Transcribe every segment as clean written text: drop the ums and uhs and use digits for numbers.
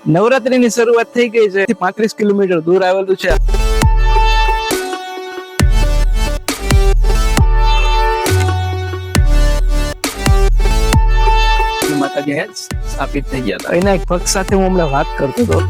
નવરાત્રીની શરૂઆત થઈ ગઈ છે. 35 કિલોમીટર દૂર આવેલું છે માતાજી સ્થાપિત થઈ ગયા હતા. એના એક ભક્ત સાથે હું હમણાં વાત કરતો હતો.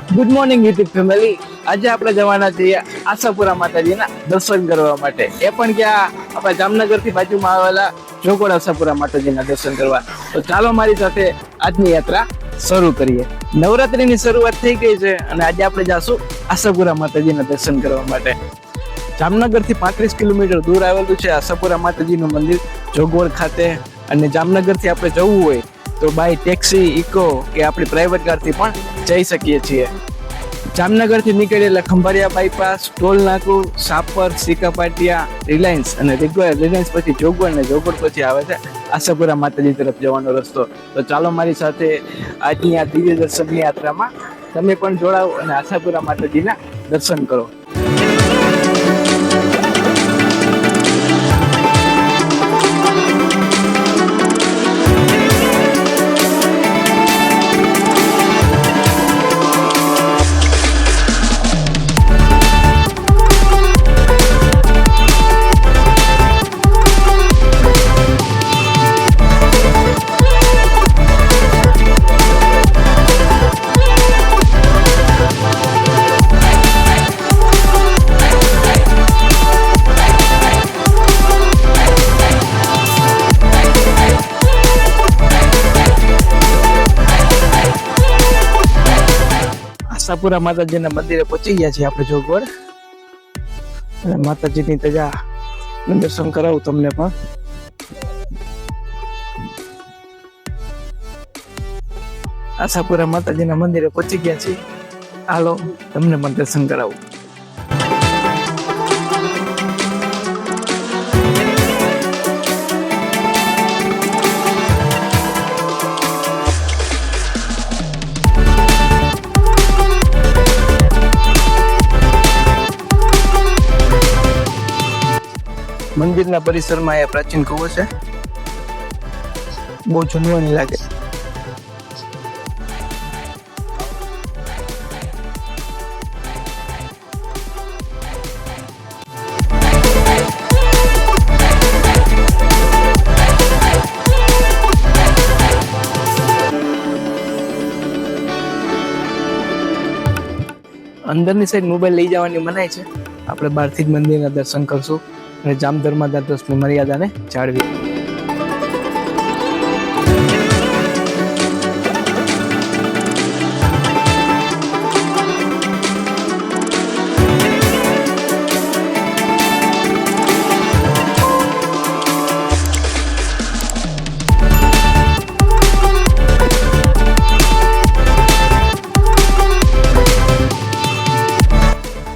Good morning YouTube family. આજે આપણે જવાના છીએ આશાપુરા માતાજીના દર્શન કરવા માટે. એ પણ ક્યાં? આપણા જામનગર થી બાજુમાં આવેલા જોગોડ આશાપુરા માતાજીના દર્શન કરવા. તો ચાલો મારી સાથે આજની યાત્રા શરૂ કરીએ. નવરાત્રીની શરૂઆત થઈ ગઈ છે અને આજે આપણે જાશું આશાપુરા માતાજીના દર્શન કરવા માટે. જામનગર થી 35 કિલોમીટર દૂર આવેલું છે આશાપુરા માતાજીનું મંદિર જોગોડ ખાતે. અને જામનગર થી આપણે જવું હોય તો બાય ટેક્સી, ઇકો કે આપણી પ્રાઇવેટ કારથી પણ જઈ શકીએ છીએ. જામનગર થી નીકળેલા ખંભાળિયા બાયપાસ, ટોલ નાકું, સાપર, સિકાપાટિયા, રિલાયન્સ અને રિલાયન્સ પછી જોગોડ ને જોગોડ પછી આવે છે આશાપુરા માતાજી તરફ જવાનો રસ્તો. તો ચાલો મારી સાથે આજની આ દિવ્ય દર્શનની યાત્રામાં તમે પણ જોડાઓ અને આશાપુરા માતાજીના દર્શન કરો. આશાપુરા માતાજીના મંદિરે પહોંચી ગયા છીએ આપણે જોગોડ. અને માતાજીની તજા દર્શન કરાવું તમને પણ. આશાપુરા માતાજીના મંદિરે પહોંચી ગયા છીએ. હાલો તમને પણ દર્શન કરાવું. મંદિરના પરિસરમાં એ પ્રાચીન કુવો છે. બહુ જૂનવાની લાગે. અંદરની સાઈડ મોબાઈલ લઈ જવાની મનાઈ છે. આપણે બહારથી જ મંદિરના દર્શન કરશું અને જામ ધર્માદાસની મર્યાદાને જાળવી.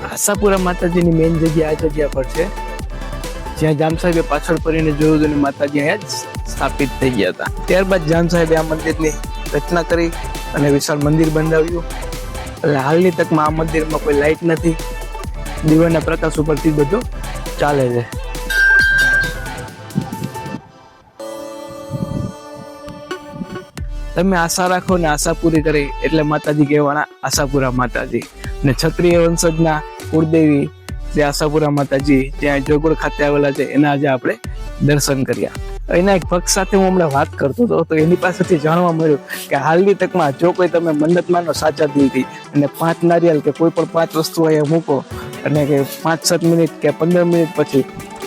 આશાપુરા માતાજીની મેઇન જગ્યા આ જગ્યા પર છે જ્યાં જામ સાહેબે પાછળ ફરીને જોયું અને માતાજી અહીંયા જ સ્થાપિત થઈ ગયા હતા. ત્યારબાદ જામ સાહેબે આ મંદિરની રચના કરી અને વિશાળ મંદિર બંધાવ્યું. એટલે હાલની તકમાં આ મંદિરમાં કોઈ લાઇટ નથી. દીવાના પ્રકાશ ઉપરથી બધું ચાલે છે. તમે આશા રાખો ને આશા પૂરી કરી એટલે માતાજી કહેવાના આશાપુરા માતાજી. ને ક્ષત્રિય વંશજના કુળદેવી જે આશાપુરા માતાજી જ્યાં જોગોડ ખાતે આવેલા છે એના આજે આપણે દર્શન કર્યા. એના એક ભક્ત સાથે હું હમણાં વાત કરતો હતો તો એની પાસેથી જાણવા મળ્યું કે હાલની તકમાં જો કોઈ તમે મન્નત માનો સાચા દિલથી અને 5 નારિયેલ કે કોઈ પણ 5 વસ્તુ અહીંયા મૂકો અને કે 5-7 મિનિટ કે 15 મિનિટ પછી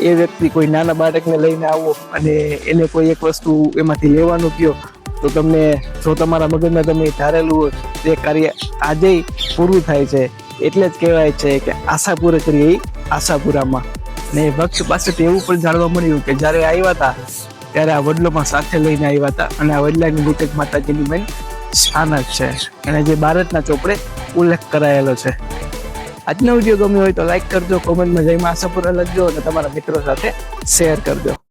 એ વ્યક્તિ કોઈ નાના બાળકને લઈને આવો અને એને કોઈ એક વસ્તુ એમાંથી લેવાનું કહો તો તમને જો તમારા મગજમાં તમે ધારેલું હોય તે કાર્ય આજે પૂરું થાય છે. એટલે જ કહેવાય છે કે આશા પૂરી કરીએ આશાપુરામાં. ને એ ભક્ત પાસેથી એવું પણ જાણવા મળ્યું કે જ્યારે આવ્યા હતા ત્યારે આ વડલો પણ સાથે લઈને આવ્યા હતા અને આ વડલાની નીચે માતાજીની મેન સ્થાન જ છે અને જે ભારતના ચોપડે ઉલ્લેખ કરાયેલો છે. આજનો વિડીયો ગમ્યો હોય તો લાઈક કરજો, કોમેન્ટમાં જય માં આશાપુરા લખજો અને તમારા મિત્રો સાથે શેર કરજો.